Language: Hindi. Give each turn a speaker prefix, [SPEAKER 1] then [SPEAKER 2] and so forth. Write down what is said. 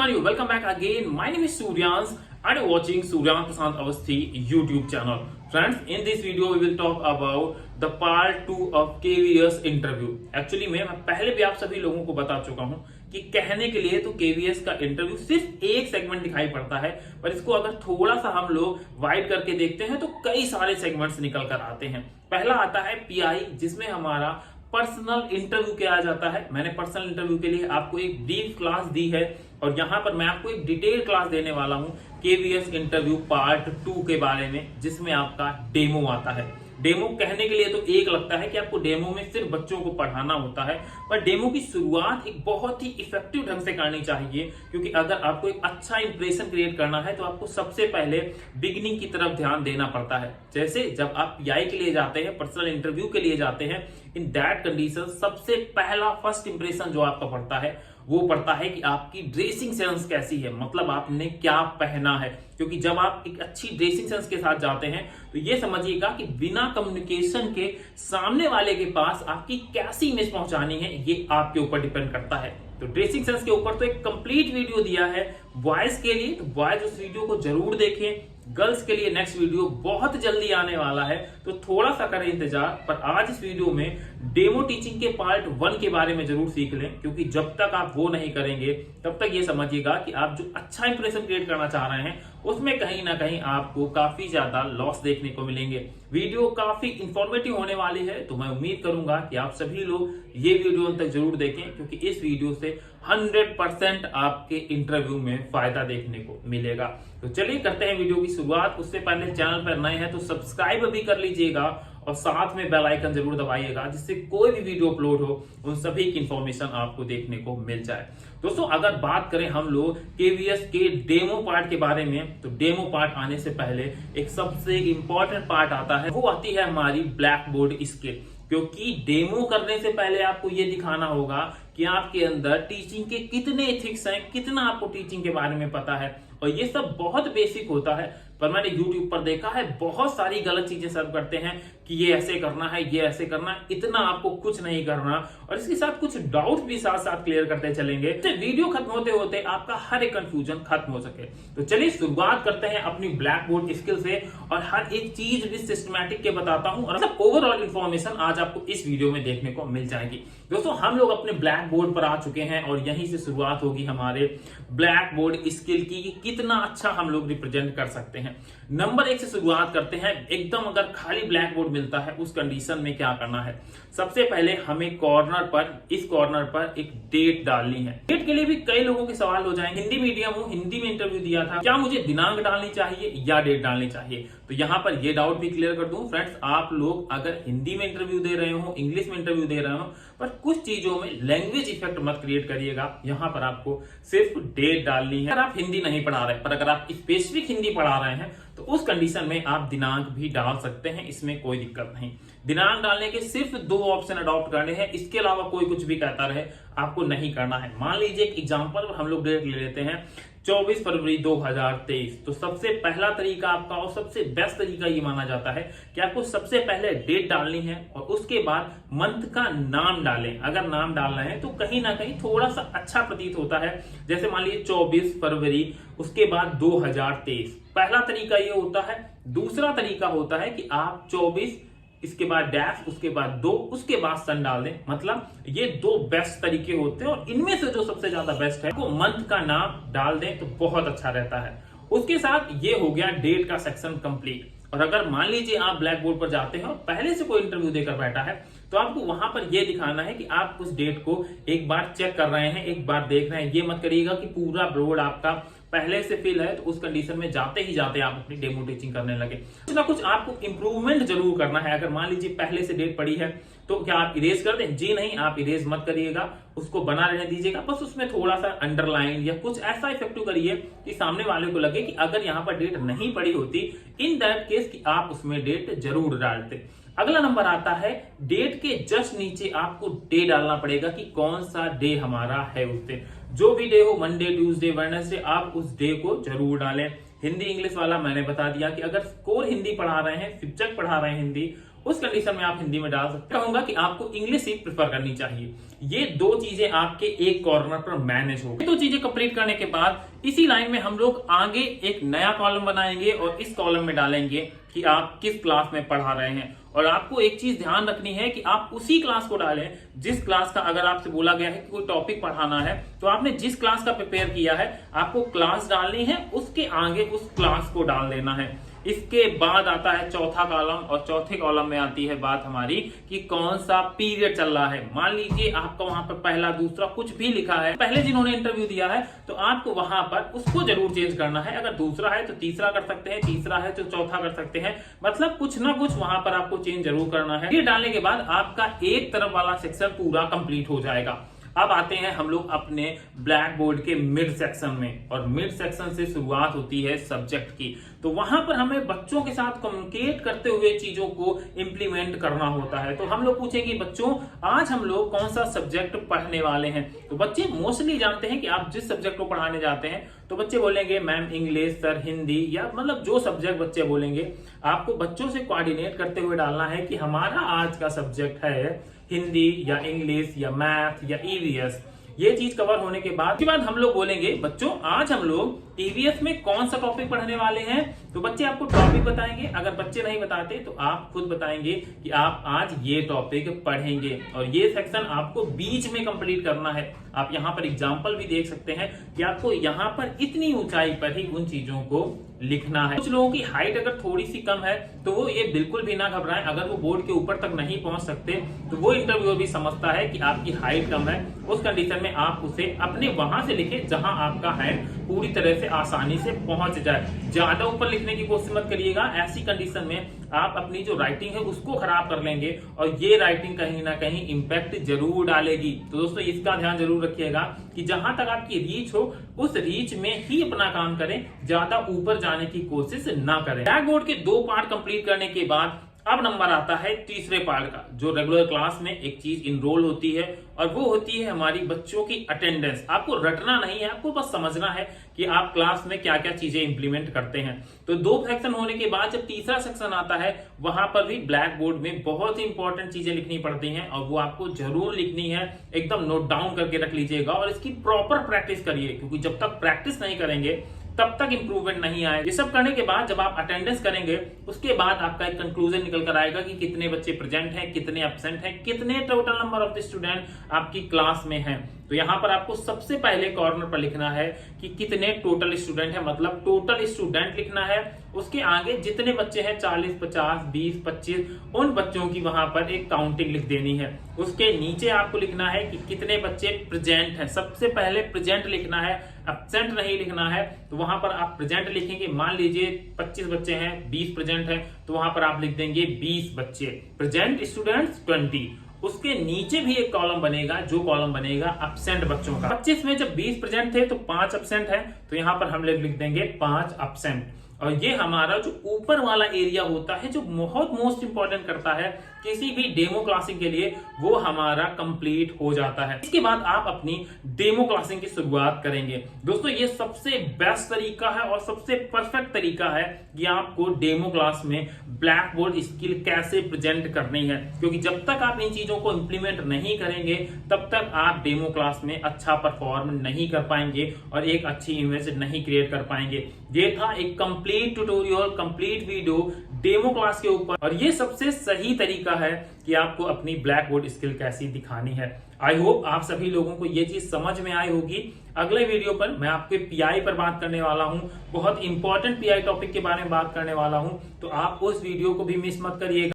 [SPEAKER 1] on you? Welcome back again. My name is Suryans and you're watching Suryans Prasant Avasthi YouTube channel. Friends, in this video we will talk about the part 2 of KVS interview. Actually मैं पहले भी आप सभी लोगों को बता चुका हूं कि कहने के लिए तो KVS का इंटरव्यू सिर्फ एक सेगमेंट दिखाई पड़ता है, पर इसको अगर थोड़ा सा हम लोग वाइड करके देखते हैं तो कई सारे सेगमेंट्स निकल कर आते हैं। पहला आता है PI, जिसमें हमारा पर्सनल इंटरव्यू किया जाता है। मैंने पर्सनल इंटरव्यू के लिए आपको एक ब्रीफ क्लास दी है और यहाँ पर मैं आपको एक डिटेल क्लास देने वाला हूँ KVS इंटरव्यू पार्ट 2 के बारे में, जिसमें आपका डेमो आता है। डेमो कहने के लिए तो एक लगता है कि आपको डेमो में सिर्फ बच्चों को पढ़ाना होता है, पर डेमो की शुरुआत एक बहुत ही इफेक्टिव ढंग से करनी चाहिए, क्योंकि अगर आपको एक अच्छा इंप्रेशन क्रिएट करना है तो आपको सबसे पहले बिगिनिंग की तरफ ध्यान देना पड़ता है। जैसे जब आप PI के लिए जाते हैं, पर्सनल इंटरव्यू के लिए जाते हैं, इन दैट कंडीशन सबसे पहला फर्स्ट इंप्रेशन जो आपका पड़ता है वो पड़ता है कि आपकी ड्रेसिंग सेंस कैसी है, मतलब आपने क्या पहना है। क्योंकि जब आप एक अच्छी ड्रेसिंग सेंस के साथ जाते हैं तो ये समझिएगा कि बिना कम्युनिकेशन के सामने वाले के पास आपकी कैसी इमेज पहुंचानी है ये आपके ऊपर डिपेंड करता है। तो ड्रेसिंग सेंस के ऊपर तो एक कंप्लीट वीडियो दिया है बॉयज के लिए, तो बॉयज उस वीडियो को जरूर देखें। गर्ल्स के लिए नेक्स्ट वीडियो बहुत जल्दी आने वाला है, तो थोड़ा सा करें इंतजार। पर आज इस वीडियो में डेमो टीचिंग के पार्ट 1 के बारे में जरूर सीख लें, क्योंकि जब तक आप वो नहीं करेंगे तब तक ये समझिएगा कि आप जो अच्छा इंप्रेशन क्रिएट करना चाह रहे हैं उसमें कहीं ना कहीं आपको काफी ज्यादा लॉस देखने को मिलेंगे। वीडियो काफी इंफॉर्मेटिव होने वाली है, तो मैं उम्मीद करूंगा कि आप सभी लोग ये वीडियो अंत तक जरूर देखें, क्योंकि इस वीडियो से 100% आपके इंटरव्यू में फायदा देखने को मिलेगा। तो चलिए करते हैं वीडियो की शुरुआत। उससे पहले चैनल पर नए हैं तो सब्सक्राइब भी कर लीजिएगा और साथ में बेल आइकन जरूर दबाइएगा, जिससे कोई भी वीडियो अपलोड हो उन सभी की इंफॉर्मेशन आपको देखने को मिल जाए। दोस्तों, अगर बात करें हम लोग KVS के डेमो पार्ट के बारे में, तो डेमो पार्ट आने से पहले एक सबसे इंपॉर्टेंट पार्ट आता है, वो आती है हमारी ब्लैक बोर्ड स्किल। क्योंकि डेमो करने से पहले आपको ये दिखाना होगा कि आपके अंदर टीचिंग के कितने एथिक्स हैं, कितना आपको टीचिंग के बारे में पता है। और ये सब बहुत बेसिक होता है, पर मैंने YouTube पर देखा है बहुत सारी गलत चीजें सर्व करते हैं कि ये ऐसे करना है, ये ऐसे करना है। इतना आपको कुछ नहीं करना, और इसके साथ कुछ डाउट भी साथ साथ क्लियर करते चलेंगे, तो वीडियो खत्म होते होते आपका हर एक कंफ्यूजन खत्म हो सके। तो चलिए शुरुआत करते हैं अपनी ब्लैक बोर्ड स्किल से, और हर एक चीज भी सिस्टमैटिक के बताता हूं, और मतलब ओवरऑल इन्फॉर्मेशन आज आपको इस वीडियो में देखने को मिल जाएगी। दोस्तों, हम लोग अपने ब्लैक बोर्ड पर आ चुके हैं और यहीं से शुरुआत होगी हमारे ब्लैक बोर्ड स्किल की, कितना अच्छा हम लोग रिप्रेजेंट कर सकते हैं। नंबर 1 से शुरुआत करते हैं। एकदम अगर खाली ब्लैक बोर्ड मिलता है उस कंडीशन में क्या करना है, सबसे पहले हमें कॉर्नर पर, इस कॉर्नर पर एक डेट डालनी है। डेट के लिए भी कई लोगों के सवाल हो जाएंगे। हिंदी मीडियम हूं, हिंदी में इंटरव्यू दिया था, क्या मुझे दिनांक डालनी चाहिए या डेट डालनी चाहिए? तो यहाँ पर ये डाउट भी क्लियर कर दूं फ्रेंड्स, आप लोग अगर हिंदी में इंटरव्यू दे रहे हो, इंग्लिश में इंटरव्यू दे रहे हो, पर कुछ चीजों में लैंग्वेज इफेक्ट मत क्रिएट करिएगा। यहाँ पर आपको सिर्फ डेट डालनी है। अगर आप हिंदी नहीं पढ़ा रहे, पर अगर आप स्पेसिफिक हिंदी पढ़ा रहे हैं तो उस कंडीशन में आप दिनांक भी डाल सकते हैं, इसमें कोई दिक्कत नहीं। दिनांक डालने के सिर्फ 2 ऑप्शन अडॉप्ट करने हैं, इसके अलावा कोई कुछ भी कहता रहे आपको नहीं करना है। मान लीजिए एक एग्जांपल हम लोग डेट ले लेते हैं 24 फरवरी 2023, तो सबसे पहला तरीका आपका और सबसे बेस्ट तरीका ये माना जाता है कि आपको सबसे पहले डेट डालनी है और उसके बाद मंथ का नाम डालें। अगर नाम डालना है तो कहीं ना कहीं थोड़ा सा अच्छा प्रतीत होता है। जैसे मान लीजिए 24 फरवरी, उसके बाद 2023, पहला तरीका ये होता है। दूसरा तरीका होता है कि आप 24, इसके बाद डैश, उसके बाद 2, उसके बाद सन डाल दें। मतलब ये 2 बेस्ट तरीके होते हैं, और इनमें से जो सबसे ज्यादा बेस्ट है वो मंथ का नाम डाल दें तो बहुत अच्छा रहता है। उसके साथ ये हो गया डेट का सेक्शन कंप्लीट। और अगर मान लीजिए आप ब्लैक बोर्ड पर जाते हैं और पहले से कोई इंटरव्यू देकर बैठा है, तो आपको वहां पर यह दिखाना है कि आप उस डेट को एक बार चेक कर रहे हैं, एक बार देख रहे हैं। ये मत करिएगा कि पूरा बोर्ड आपका पहले से फिल है, तो उस कंडीशन में जाते ही जाते आप अपनी डेमो टीचिंग करने लगे। कुछ ना कुछ आपको इंप्रूवमेंट जरूर करना है। अगर मान लीजिए पहले से डेट पड़ी है तो क्या आप इरेज कर दें? जी नहीं, आप इरेज मत करिएगा, उसको बना रहने दीजिएगा। बस उसमें थोड़ा सा अंडरलाइन या कुछ ऐसा इफेक्टिव करिए कि सामने वाले को लगे कि अगर यहाँ पर डेट नहीं पड़ी होती, इन दैट केस कि आप उसमें डेट जरूर डालते। अगला नंबर आता है डेट के जस्ट नीचे आपको डे डालना पड़ेगा कि कौन सा डे हमारा है उस दिन। जो भी डे हो, मंडे, ट्यूसडे, वेडनेसडे, आप उस डे को जरूर डालें। हिंदी इंग्लिश वाला मैंने बता दिया कि अगर कोर हिंदी पढ़ा रहे हैं, शिक्षक पढ़ा रहे हैं हिंदी, उस कंडीशन में आप हिंदी में डाल सकते हैं। कहूंगा कि आपको इंग्लिश ही प्रेफर करनी चाहिए। ये दो चीजें आपके एक कॉर्नर पर मैनेज हो गई। दो चीजें कंप्लीट करने के बाद इसी लाइन में हम लोग आगे एक नया कॉलम बनाएंगे और इस कॉलम में डालेंगे कि आप किस क्लास में पढ़ा रहे हैं। और आपको एक चीज ध्यान रखनी है कि आप उसी क्लास को डालें जिस क्लास का, अगर आपसे बोला गया है कि कोई टॉपिक पढ़ाना है तो आपने जिस क्लास का प्रिपेयर किया है आपको क्लास डालनी है, उसके आगे उस क्लास को डाल देना है। इसके बाद आता है चौथा कॉलम और चौथे कॉलम में आती है बात हमारी कि कौन सा पीरियड चल रहा है। मान लीजिए आपका वहां पर पहला दूसरा कुछ भी लिखा है, पहले जिन्होंने इंटरव्यू दिया है तो आपको वहां पर उसको जरूर चेंज करना है। अगर दूसरा है तो तीसरा कर सकते हैं, तीसरा है तो चौथा कर सकते हैं, मतलब कुछ ना कुछ वहां पर आपको चेंज जरूर करना है। ये डालने के बाद आपका एक तरफ वाला सेक्शन पूरा कंप्लीट हो जाएगा। अब आते हैं हम लोग अपने ब्लैक बोर्ड के मिड सेक्शन में, और मिड सेक्शन से शुरुआत होती है सब्जेक्ट की। तो वहां पर हमें बच्चों के साथ कम्युनिकेट करते हुए चीजों को इंप्लीमेंट करना होता है। तो हम लोग पूछेंगे बच्चों आज हम लोग कौन सा सब्जेक्ट पढ़ने वाले हैं। तो बच्चे मोस्टली जानते हैं कि आप जिस सब्जेक्ट को पढ़ाने जाते हैं तो बच्चे बोलेंगे मैम इंग्लिश, सर हिंदी, या मतलब जो सब्जेक्ट बच्चे बोलेंगे आपको बच्चों से कोऑर्डिनेट करते हुए डालना है कि हमारा आज का सब्जेक्ट है हिंदी या इंग्लिश या मैथ या ईवीएस। ये चीज कवर होने के बाद हम लोग बोलेंगे बच्चों आज हम लोग ईवीएस में कौन सा टॉपिक पढ़ने वाले हैं। तो बच्चे आपको टॉपिक बताएंगे, अगर बच्चे नहीं बताते तो आप खुद बताएंगे कि आप आज ये टॉपिक पढ़ेंगे। और ये सेक्शन आपको बीच में कंप्लीट करना है। आप यहाँ पर एग्जांपल भी देख सकते हैं कि आपको यहाँ पर इतनी ऊंचाई पर ही उन चीजों को लिखना है। कुछ लोगों की हाइट अगर थोड़ी सी कम है तो वो ये बिल्कुल भी ना घबराएं। अगर वो बोर्ड के ऊपर तक नहीं पहुंच सकते तो वो इंटरव्यूअर भी समझता है कि आपकी हाइट कम है, उस कंडीशन में आप उसे अपने वहां से लिखे जहां आपका हाइट पूरी तरह से आसानी से पहुंच जाए। ज्यादा ऊपर लिखने की कोशिश मत करिएगा, ऐसी कंडीशन में आप अपनी जो राइटिंग है उसको खराब कर लेंगे और ये राइटिंग कहीं ना कहीं इंपैक्ट जरूर डालेगी। तो दोस्तों इसका ध्यान जरूर रखिएगा कि जहां तक आपकी रीच हो उस रीच में ही अपना काम करें, ज्यादा ऊपर जाने की कोशिश ना करें। ब्लैक बोर्ड के 2 पार्ट कंप्लीट करने के बाद अब नंबर आता है तीसरे पार्ट का, जो रेगुलर क्लास में एक चीज इनरोल होती है और वो होती है हमारी बच्चों की अटेंडेंस। आपको रटना नहीं है, आपको बस समझना है कि आप क्लास में क्या क्या चीजें इंप्लीमेंट करते हैं। तो 2 सेक्शन होने के बाद जब तीसरा सेक्शन आता है वहां पर भी ब्लैक बोर्ड में बहुत ही इंपॉर्टेंट चीजें लिखनी पड़ती हैं और वो आपको जरूर लिखनी है। एकदम नोट डाउन करके रख लीजिएगा और इसकी प्रॉपर प्रैक्टिस करिए, क्योंकि जब तक प्रैक्टिस नहीं करेंगे तब तक इंप्रूवमेंट नहीं आए। ये सब करने के बाद जब आप अटेंडेंस करेंगे उसके बाद आपका एक कंक्लूजन निकल कर आएगा कि कितने बच्चे प्रेजेंट हैं, कितने एब्सेंट हैं, कितने total number of the student आपकी क्लास में हैं। तो यहाँ पर आपको सबसे पहले कॉर्नर पर लिखना है कि कितने टोटल स्टूडेंट है, मतलब टोटल स्टूडेंट लिखना है। उसके आगे जितने बच्चे हैं 40, 50, 20, 25 उन बच्चों की वहां पर एक काउंटिंग लिख देनी है। उसके नीचे आपको लिखना है कि कितने बच्चे प्रेजेंट हैं, सबसे पहले प्रेजेंट लिखना है, एब्सेंट नहीं लिखना है। तो वहां पर आप प्रेजेंट लिखेंगे, मान लीजिए 25 बच्चे हैं, 20 प्रेजेंट हैं, तो वहां पर आप लिख देंगे 20 बच्चे प्रेजेंट स्टूडेंट्स 20। उसके नीचे भी एक कॉलम बनेगा, जो कॉलम बनेगा एब्सेंट बच्चों का। 25 में जब 20 प्रेजेंट थे तो 5 एब्सेंट है, तो यहाँ पर हम लिख देंगे 5 एब्सेंट। और ये हमारा जो ऊपर वाला एरिया होता है जो बहुत मोस्ट इंपॉर्टेंट करता है किसी भी डेमो क्लासिंग के लिए, वो हमारा कंप्लीट हो जाता है। इसके बाद आप अपनी डेमो क्लासिंग की शुरुआत करेंगे। दोस्तों ये सबसे बेस्ट तरीका है और सबसे परफेक्ट तरीका है कि आपको डेमो क्लास में ब्लैक बोर्ड स्किल कैसे प्रेजेंट करनी है, क्योंकि जब तक आप इन चीजों को इंप्लीमेंट नहीं करेंगे तब तक आप डेमो क्लास में अच्छा परफॉर्म नहीं कर पाएंगे और एक अच्छी इमेज नहीं क्रिएट कर पाएंगे। ये था एक complete tutorial, complete video demo class के ऊपर, और ये सबसे सही तरीका है कि आपको अपनी ब्लैक बोर्ड स्किल कैसी दिखानी है। आई होप आप सभी लोगों को ये चीज समझ में आई होगी। अगले वीडियो पर मैं आपके पीआई पर बात करने वाला हूं, बहुत इंपॉर्टेंट पीआई टॉपिक के बारे में बात करने वाला हूं, तो आप उस वीडियो को भी मिस मत करिएगा।